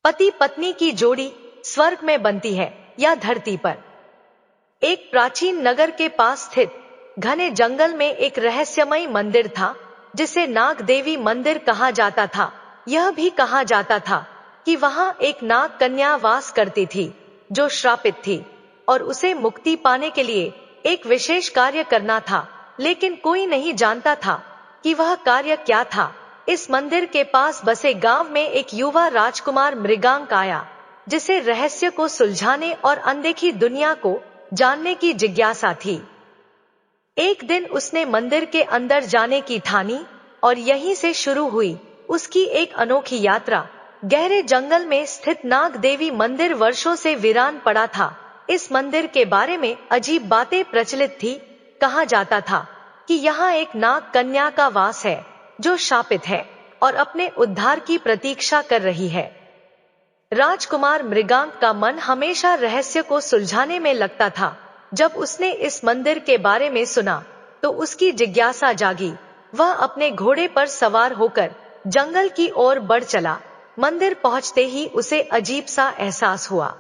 पति पत्नी की जोड़ी स्वर्ग में बनती है या धरती पर। एक प्राचीन नगर के पास स्थित घने जंगल में एक रहस्यमय मंदिर था जिसे नाग देवी मंदिर कहा जाता था। यह भी कहा जाता था कि वहां एक नाग कन्या वास करती थी जो श्रापित थी और उसे मुक्ति पाने के लिए एक विशेष कार्य करना था, लेकिन कोई नहीं जानता था कि वह कार्य क्या था। इस मंदिर के पास बसे गांव में एक युवा राजकुमार मृगांक आया जिसे रहस्य को सुलझाने और अनदेखी दुनिया को जानने की जिज्ञासा थी। एक दिन उसने मंदिर के अंदर जाने की ठानी और यहीं से शुरू हुई उसकी एक अनोखी यात्रा। गहरे जंगल में स्थित नाग देवी मंदिर वर्षों से वीरान पड़ा था। इस मंदिर के बारे में अजीब बातें प्रचलित थी। कहा जाता था कि यहाँ एक नाग कन्या का वास है जो शापित है और अपने उद्धार की प्रतीक्षा कर रही है। राजकुमार मृगांक का मन हमेशा रहस्य को सुलझाने में लगता था। जब उसने इस मंदिर के बारे में सुना तो उसकी जिज्ञासा जागी। वह अपने घोड़े पर सवार होकर जंगल की ओर बढ़ चला। मंदिर पहुंचते ही उसे अजीब सा एहसास हुआ।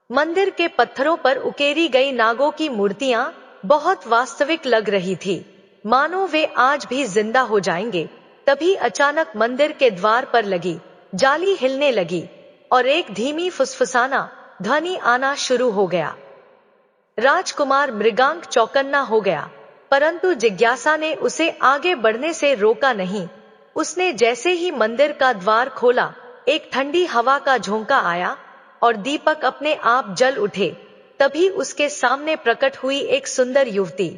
मंदिर के पत्थरों पर उकेरी गई नागों की मूर्तियां बहुत वास्तविक लग रही थी, मानो वे आज भी जिंदा हो जाएंगे। तभी अचानक मंदिर के द्वार पर लगी जाली हिलने लगी और एक धीमी फुसफुसाना ध्वनि आना शुरू हो गया। राजकुमार मृगांक चौकन्ना हो गया, परंतु जिज्ञासा ने उसे आगे बढ़ने से रोका नहीं। उसने जैसे ही मंदिर का द्वार खोला, एक ठंडी हवा का झोंका आया और दीपक अपने आप जल उठे। तभी उसके सामने प्रकट हुई एक सुंदर युवती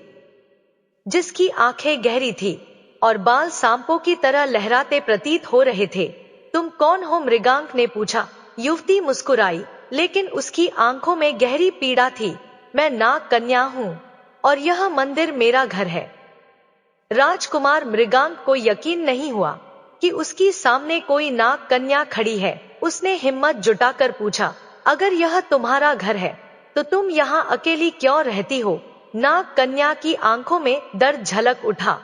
जिसकी आंखें गहरी थी और बाल सांपों की तरह लहराते प्रतीत हो रहे थे। तुम कौन हो? मृगांक ने पूछा। युवती मुस्कुराई, लेकिन उसकी आंखों में गहरी पीड़ा थी। मैं नाग कन्या हूँ और यह मंदिर मेरा घर है। राजकुमार मृगांक को यकीन नहीं हुआ कि उसकी सामने कोई नाग कन्या खड़ी है। उसने हिम्मत जुटाकर पूछा, अगर यह तुम्हारा घर है तो तुम यहाँ अकेली क्यों रहती हो? नाग कन्या की आंखों में दर्द झलक उठा।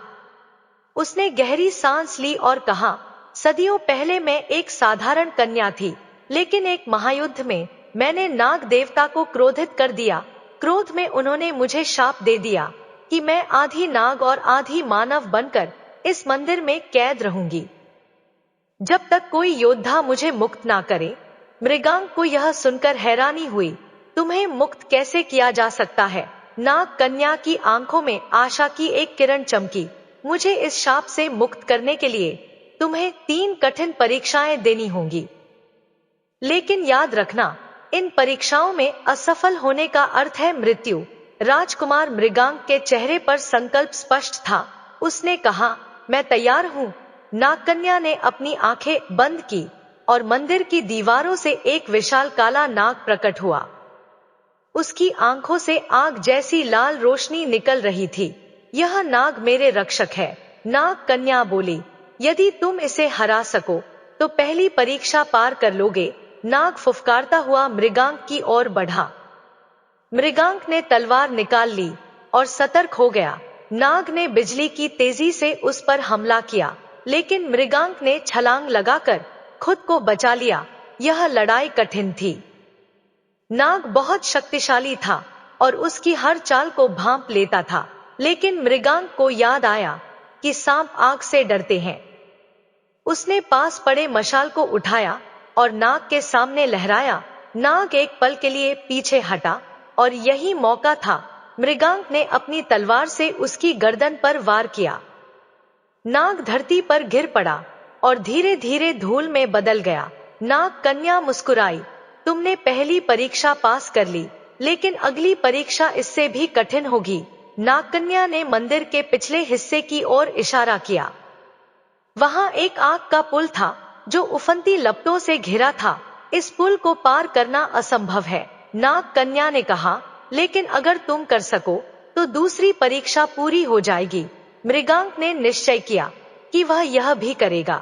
उसने गहरी सांस ली और कहा, सदियों पहले मैं एक साधारण कन्या थी, लेकिन एक महायुद्ध में मैंने नाग देवता को क्रोधित कर दिया। क्रोध में उन्होंने मुझे शाप दे दिया कि मैं आधी नाग और आधी मानव बनकर इस मंदिर में कैद रहूंगी जब तक कोई योद्धा मुझे मुक्त ना करे। मृगांक को यह सुनकर हैरानी हुई। तुम्हें मुक्त कैसे किया जा सकता है? नाग कन्या की आंखों में आशा की एक किरण चमकी। मुझे इस शाप से मुक्त करने के लिए तुम्हें 3 कठिन परीक्षाएं देनी होंगी, लेकिन याद रखना, इन परीक्षाओं में असफल होने का अर्थ है मृत्यु। राजकुमार मृगांक के चेहरे पर संकल्प स्पष्ट था। उसने कहा, मैं तैयार हूँ। नागकन्या ने अपनी आंखें बंद की और मंदिर की दीवारों से एक विशाल काला नाग प्रकट हुआ। उसकी आंखों से आग जैसी लाल रोशनी निकल रही थी। यह नाग मेरे रक्षक है, नाग कन्या बोली। यदि तुम इसे हरा सको तो पहली परीक्षा पार कर लोगे। नाग फुफकारता हुआ मृगांक की ओर बढ़ा। मृगांक ने तलवार निकाल ली और सतर्क हो गया। नाग ने बिजली की तेजी से उस पर हमला किया, लेकिन मृगांक ने छलांग लगाकर खुद को बचा लिया। यह लड़ाई कठिन थी। नाग बहुत शक्तिशाली था और उसकी हर चाल को भांप लेता था, लेकिन मृगांक को याद आया कि सांप आग से डरते हैं। उसने पास पड़े मशाल को उठाया और नाग के सामने लहराया। नाग एक पल के लिए पीछे हटा और यही मौका था। मृगांक ने अपनी तलवार से उसकी गर्दन पर वार किया। नाग धरती पर गिर पड़ा और धीरे धीरे धूल में बदल गया। नाग कन्या मुस्कुराई, तुमने पहली परीक्षा पास कर ली, लेकिन अगली परीक्षा इससे भी कठिन होगी। नाग कन्या ने मंदिर के पिछले हिस्से की ओर इशारा किया। वहां एक आग का पुल था जो उफनती लपटों से घिरा था। इस पुल को पार करना असंभव है, नाग कन्या ने कहा, लेकिन अगर तुम कर सको तो दूसरी परीक्षा पूरी हो जाएगी। मृगांक ने निश्चय किया कि वह यह भी करेगा।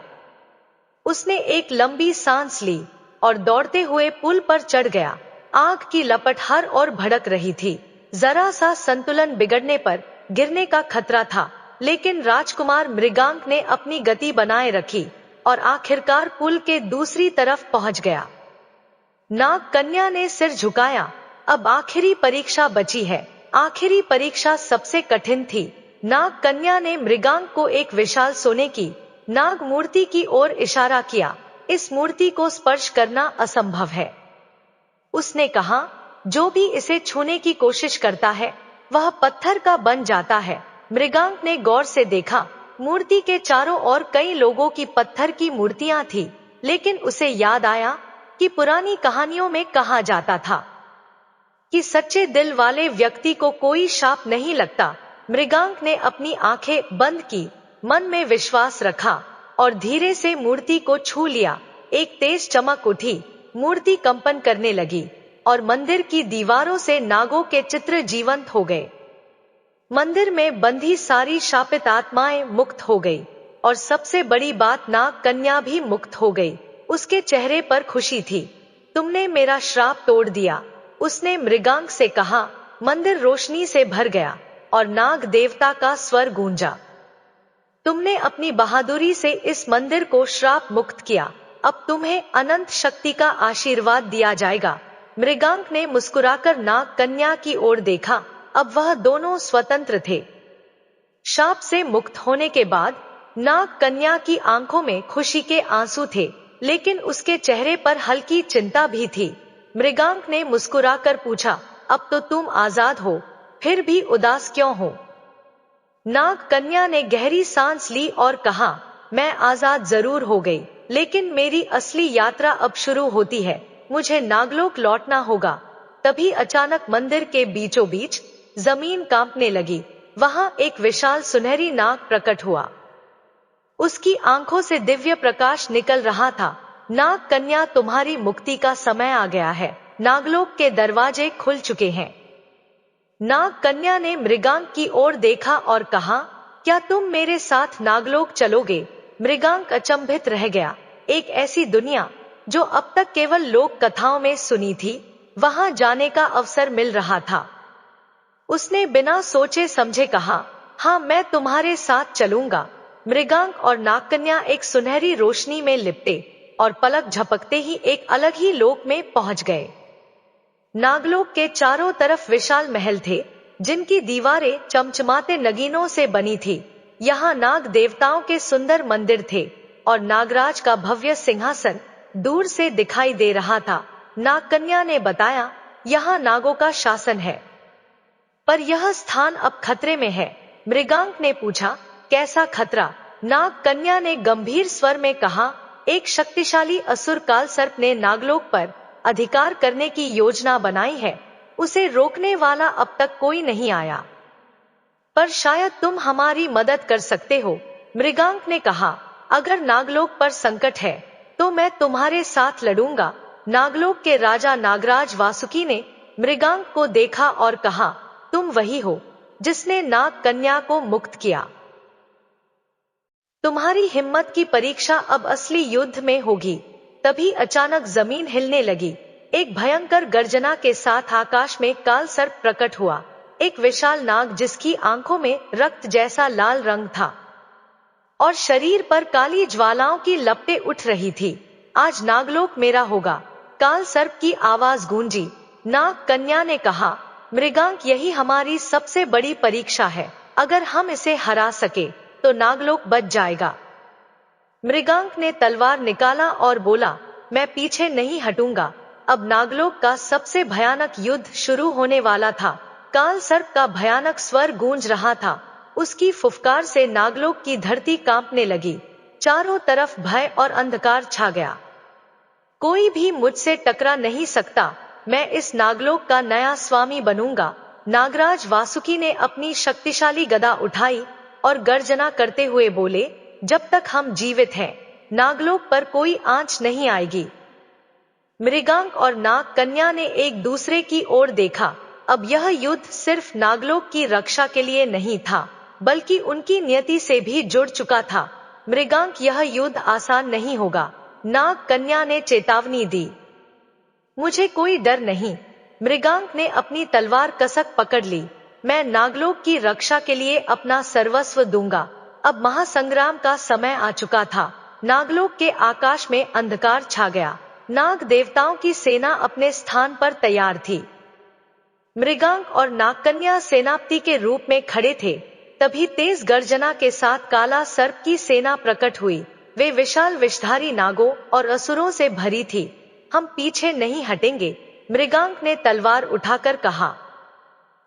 उसने एक लंबी सांस ली और दौड़ते हुए पुल पर चढ़ गया। आग की लपट हर ओर भड़क रही थी। जरा सा संतुलन बिगड़ने पर गिरने का खतरा था, लेकिन राजकुमार मृगांक ने अपनी गति बनाए रखी। और आखिरकार पुल के दूसरी तरफ पहुंच गया। नाग कन्या ने सिर झुकाया। अब आखिरी परीक्षा बची है। आखिरी परीक्षा सबसे कठिन थी। नाग कन्या ने मृगांक को एक विशाल सोने की नाग मूर्ति की ओर इशारा किया। इस मूर्ति को स्पर्श करना असंभव है। उसने कहा, जो भी इसे छूने की कोशिश करता है वह पत्थर का बन जाता है। मृगांक ने गौर से देखा। मूर्ति के चारों ओर कई लोगों की पत्थर की मूर्तियां थी, लेकिन उसे याद आया कि पुरानी कहानियों में कहा जाता था कि सच्चे दिल वाले व्यक्ति को कोई शाप नहीं लगता। मृगांक ने अपनी आंखें बंद की, मन में विश्वास रखा और धीरे से मूर्ति को छू लिया। एक तेज चमक उठी, मूर्ति कंपन करने लगी और मंदिर की दीवारों से नागों के चित्र जीवंत हो गए। मंदिर में बंधी सारी शापित आत्माएं मुक्त हो गई और सबसे बड़ी बात, नाग कन्या भी मुक्त हो गई। उसके चेहरे पर खुशी थी। तुमने मेरा श्राप तोड़ दिया, उसने मृगांक से कहा। मंदिर रोशनी से भर गया और नाग देवता का स्वर गूंजा। तुमने अपनी बहादुरी से इस मंदिर को श्राप मुक्त किया। अब तुम्हें अनंत शक्ति का आशीर्वाद दिया जाएगा। मृगांक ने मुस्कुराकर नाग कन्या की ओर देखा। अब वह दोनों स्वतंत्र थे। शाप से मुक्त होने के बाद नाग कन्या की आंखों में खुशी के आंसू थे, लेकिन उसके चेहरे पर हल्की चिंता भी थी। मृगांक ने मुस्कुराकर पूछा, अब तो तुम आजाद हो, फिर भी उदास क्यों हो? नाग कन्या ने गहरी सांस ली और कहा, मैं आजाद जरूर हो गई, लेकिन मेरी असली यात्रा अब शुरू होती है। मुझे नागलोक लौटना होगा। तभी अचानक मंदिर के बीचों बीच जमीन कांपने लगी। वहां एक विशाल सुनहरी नाग प्रकट हुआ। उसकी आंखों से दिव्य प्रकाश निकल रहा था। नाग कन्या, तुम्हारी मुक्ति का समय आ गया है। नागलोक के दरवाजे खुल चुके हैं। नाग कन्या ने मृगांक की ओर देखा और कहा, क्या तुम मेरे साथ नागलोक चलोगे? मृगांक अचंभित रह गया। एक ऐसी दुनिया जो अब तक केवल लोक कथाओं में सुनी थी, वहां जाने का अवसर मिल रहा था। उसने बिना सोचे समझे कहा, हाँ, मैं तुम्हारे साथ चलूंगा। मृगांक और नागकन्या एक सुनहरी रोशनी में लिपटे और पलक झपकते ही एक अलग ही लोक में पहुंच गए। नागलोक के चारों तरफ विशाल महल थे, जिनकी दीवारें चमचमाते नगीनों से बनी थी। यहाँ नाग देवताओं के सुंदर मंदिर थे और नागराज का भव्य सिंहासन दूर से दिखाई दे रहा था। नागकन्या ने बताया, यहाँ नागों का शासन है, पर यह स्थान अब खतरे में है। मृगांक ने पूछा, कैसा खतरा? नागकन्या ने गंभीर स्वर में कहा, एक शक्तिशाली असुर काल सर्प ने नागलोक पर अधिकार करने की योजना बनाई है। उसे रोकने वाला अब तक कोई नहीं आया, पर शायद तुम हमारी मदद कर सकते हो। मृगांक ने कहा, अगर नागलोक पर संकट है तो मैं तुम्हारे साथ लड़ूंगा। नागलोक के राजा नागराज वासुकी ने मृगांक को देखा और कहा, तुम वही हो जिसने नाग कन्या को मुक्त किया। तुम्हारी हिम्मत की परीक्षा अब असली युद्ध में होगी। तभी अचानक जमीन हिलने लगी। एक भयंकर गर्जना के साथ आकाश में काल सर्प प्रकट हुआ। एक विशाल नाग जिसकी आंखों में रक्त जैसा लाल रंग था और शरीर पर काली ज्वालाओं की लपटें उठ रही थी। आज नागलोक मेरा होगा, काल सर्प की आवाज गूंजी। नाग कन्या ने कहा, मृगांक, यही हमारी सबसे बड़ी परीक्षा है। अगर हम इसे हरा सके तो नागलोक बच जाएगा। मृगांक ने तलवार निकाला और बोला, मैं पीछे नहीं हटूंगा। अब नागलोक का सबसे भयानक युद्ध शुरू होने वाला था। काल सर्प का भयानक स्वर गूंज रहा था। उसकी फुफकार से नागलोक की धरती कांपने लगी। चारों तरफ भय और अंधकार छा गया। कोई भी मुझसे टकरा नहीं सकता। मैं इस नागलोक का नया स्वामी बनूंगा। नागराज वासुकी ने अपनी शक्तिशाली गदा उठाई और गर्जना करते हुए बोले, जब तक हम जीवित हैं, नागलोक पर कोई आंच नहीं आएगी। मृगांक और नाग कन्या ने एक दूसरे की ओर देखा। अब यह युद्ध सिर्फ नागलोक की रक्षा के लिए नहीं था, बल्कि उनकी नियति से भी जुड़ चुका था। मृगांक, यह युद्ध आसान नहीं होगा, नाग कन्या ने चेतावनी दी। मुझे कोई डर नहीं। मृगांक ने अपनी तलवार कसक पकड़ ली। मैं नागलोक की रक्षा के लिए अपना सर्वस्व दूंगा। अब महासंग्राम का समय आ चुका था। नागलोक के आकाश में अंधकार छा गया। नाग देवताओं की सेना अपने स्थान पर तैयार थी। मृगांक और नागकन्या सेनापति के रूप में खड़े थे। तभी तेज गर्जना के साथ काला सर्प की सेना प्रकट हुई। वे विशाल विषधारी नागों और असुरों से भरी थी। हम पीछे नहीं हटेंगे, मृगांक ने तलवार उठाकर कहा।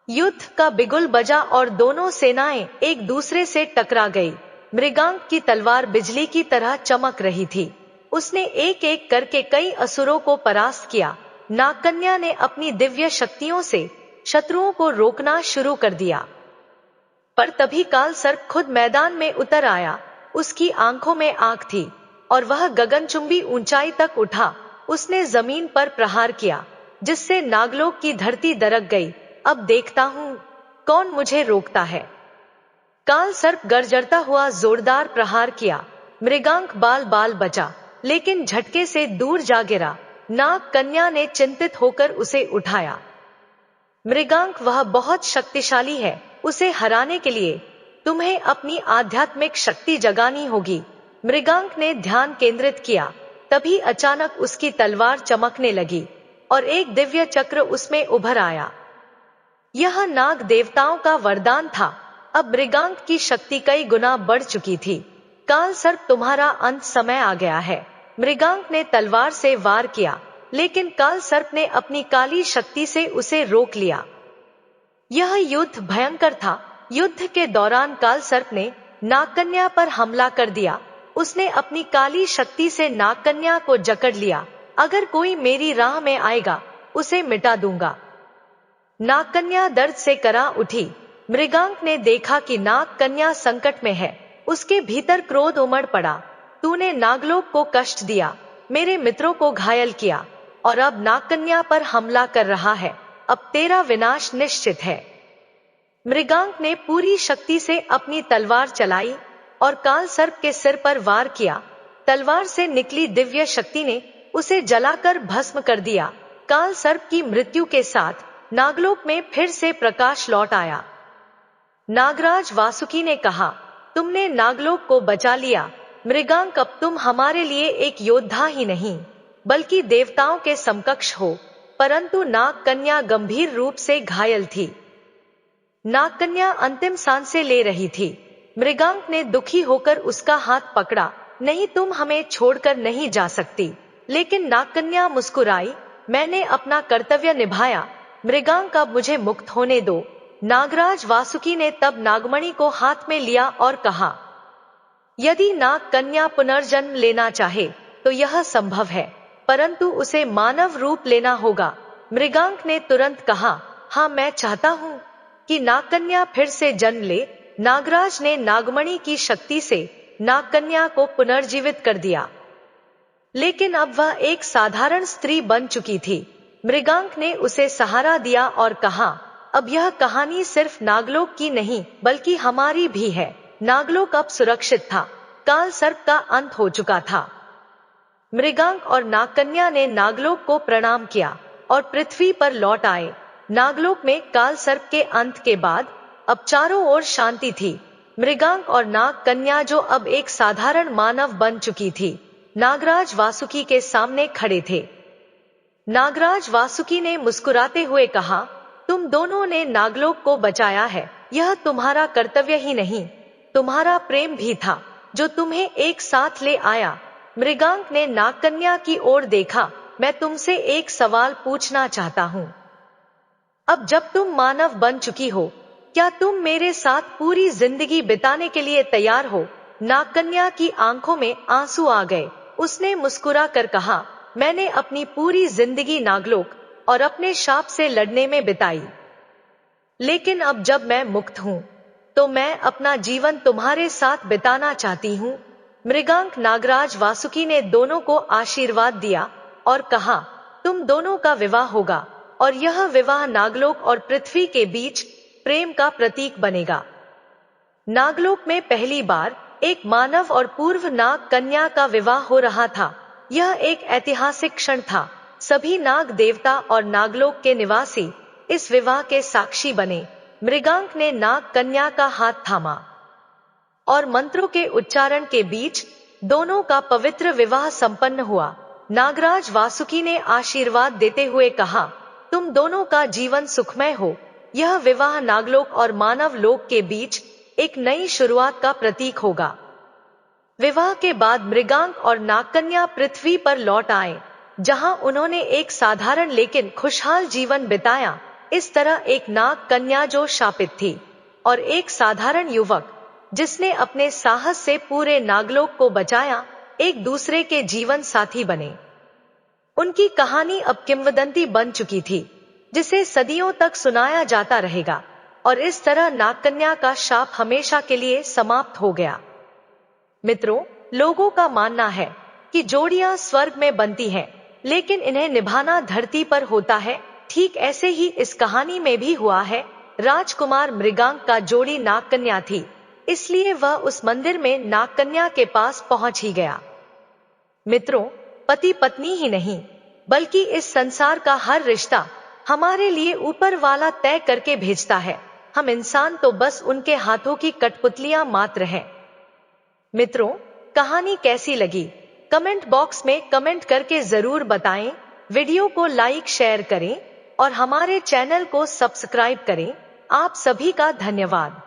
युद्ध का बिगुल बजा और दोनों सेनाएं एक दूसरे से टकरा गई। मृगांक की तलवार बिजली की तरह चमक रही थी। उसने एक एक करके कई असुरों को परास्त किया। नागकन्या ने अपनी दिव्य शक्तियों से शत्रुओं को रोकना शुरू कर दिया। पर तभी काल सर्प खुद मैदान में उतर आया। उसकी आंखों में आग थी और वह गगनचुंबी ऊंचाई तक उठा। उसने जमीन पर प्रहार किया, जिससे नागलोक की धरती दरक गई। अब देखता हूं कौन मुझे रोकता है। काल सर्प गरजता हुआ जोरदार प्रहार किया। मृगांक बाल बाल बचा, लेकिन झटके से दूर जा गिरा। नाग कन्या ने चिंतित होकर उसे उठाया। मृगांक, वह बहुत शक्तिशाली है। उसे हराने के लिए तुम्हें अपनी आध्यात्मिक शक्ति जगानी होगी। मृगांक ने ध्यान केंद्रित किया। तभी अचानक उसकी तलवार चमकने लगी और एक दिव्य चक्र उसमें उभर आया। यह नाग देवताओं का वरदान था। अब मृगांक की शक्ति कई गुना बढ़ चुकी थी। काल सर्प, तुम्हारा अंत समय आ गया है। मृगांक ने तलवार से वार किया, लेकिन काल सर्प ने अपनी काली शक्ति से उसे रोक लिया। यह युद्ध भयंकर था। युद्ध के दौरान काल सर्प ने नागकन्या पर हमला कर दिया। उसने अपनी काली शक्ति से नागकन्या को जकड़ लिया। अगर कोई मेरी राह में आएगा, उसे मिटा दूंगा। नागकन्या दर्द से करा उठी। मृगांक ने देखा कि नागकन्या संकट में है। उसके भीतर क्रोध उमड़ पड़ा। तूने नागलोक को कष्ट दिया, मेरे मित्रों को घायल किया और अब नागकन्या पर हमला कर रहा है। अब तेरा विनाश निश्चित है। मृगांक ने पूरी शक्ति से अपनी तलवार चलाई और काल सर्प के सिर पर वार किया। तलवार से निकली दिव्य शक्ति ने उसे जलाकर भस्म कर दिया। काल सर्प की मृत्यु के साथ नागलोक में फिर से प्रकाश लौट आया। नागराज वासुकी ने कहा, तुमने नागलोक को बचा लिया। मृगांक, अब तुम हमारे लिए एक योद्धा ही नहीं, बल्कि देवताओं के समकक्ष हो। परंतु नागकन्या गंभीर रूप से घायल थी। नागकन्या अंतिम सांसें ले रही थी। मृगांक ने दुखी होकर उसका हाथ पकड़ा। नहीं, तुम हमें छोड़कर नहीं जा सकती। लेकिन नागकन्या मुस्कुराई। मैंने अपना कर्तव्य निभाया। मृगांक, अब मुझे मुक्त होने दो। नागराज वासुकी ने तब नागमणि को हाथ में लिया और कहा, यदि नागकन्या पुनर्जन्म लेना चाहे तो यह संभव है, परंतु उसे मानव रूप लेना होगा। मृगांक ने तुरंत कहा, हाँ, मैं चाहता हूँ कि नागकन्या फिर से जन्म ले। नागराज ने नागमणि की शक्ति से नागकन्या को पुनर्जीवित कर दिया, लेकिन अब वह एक साधारण स्त्री बन चुकी थी। मृगांक ने उसे सहारा दिया और कहा, अब यह कहानी सिर्फ नागलोक की नहीं, बल्कि हमारी भी है। नागलोक अब सुरक्षित था। काल सर्प का अंत हो चुका था। मृगांक और नागकन्या ने नागलोक को प्रणाम किया और पृथ्वी पर लौट आए। नागलोक में काल सर्प के अंत के बाद अब चारों ओर शांति थी। मृगांक और नागकन्या, जो अब एक साधारण मानव बन चुकी थी, नागराज वासुकी के सामने खड़े थे। नागराज वासुकी ने मुस्कुराते हुए कहा, तुम दोनों ने नागलोक को बचाया है। यह तुम्हारा कर्तव्य ही नहीं, तुम्हारा प्रेम भी था, जो तुम्हें एक साथ ले आया। मृगांक ने नागकन्या की ओर देखा। मैं तुमसे एक सवाल पूछना चाहता हूँ। अब जब तुम मानव बन चुकी हो, क्या तुम मेरे साथ पूरी जिंदगी बिताने के लिए तैयार हो? नागकन्या की आंखों में आंसू आ गए। उसने मुस्कुरा कर कहा, मैंने अपनी पूरी जिंदगी नागलोक और अपने शाप से लड़ने में बिताई, लेकिन अब जब मैं मुक्त हूँ, तो मैं अपना जीवन तुम्हारे साथ बिताना चाहती हूँ। मृगांक, नागराज वासुकी ने दोनों को आशीर्वाद दिया और कहा, तुम दोनों का विवाह होगा और यह विवाह नागलोक और पृथ्वी के बीच प्रेम का प्रतीक बनेगा। नागलोक में पहली बार एक मानव और पूर्व नाग कन्या का विवाह हो रहा था। यह एक ऐतिहासिक क्षण था। सभी नाग देवता और नागलोक के निवासी इस विवाह के साक्षी बने। मृगांक ने नाग कन्या का हाथ थामा और मंत्रों के उच्चारण के बीच दोनों का पवित्र विवाह संपन्न हुआ। नागराज वासुकी ने आशीर्वाद देते हुए कहा, तुम दोनों का जीवन सुखमय हो। यह विवाह नागलोक और मानव लोक के बीच एक नई शुरुआत का प्रतीक होगा। विवाह के बाद मृगांक और नागकन्या पृथ्वी पर लौट आए, जहां उन्होंने एक साधारण लेकिन खुशहाल जीवन बिताया। इस तरह एक नाग कन्या जो शापित थी और एक साधारण युवक जिसने अपने साहस से पूरे नागलोक को बचाया, एक दूसरे के जीवन साथी बने। उनकी कहानी अब किंवदंती बन चुकी थी, जिसे सदियों तक सुनाया जाता रहेगा, और इस तरह नागकन्या का शाप हमेशा के लिए समाप्त हो गया। मित्रों, लोगों का मानना है कि जोड़ियां स्वर्ग में बनती हैं, लेकिन इन्हें निभाना धरती पर होता है। ठीक ऐसे ही इस कहानी में भी हुआ है। राजकुमार मृगांक का जोड़ी नागकन्या थी, इसलिए वह उस मंदिर में नागकन्या के पास पहुंच ही गया। मित्रों, पति पत्नी ही नहीं, बल्कि इस संसार का हर रिश्ता हमारे लिए ऊपर वाला तय करके भेजता है। हम इंसान तो बस उनके हाथों की कठपुतलियां मात्र हैं। मित्रों, कहानी कैसी लगी? कमेंट बॉक्स में कमेंट करके जरूर बताएं। वीडियो को लाइक शेयर करें और हमारे चैनल को सब्सक्राइब करें। आप सभी का धन्यवाद।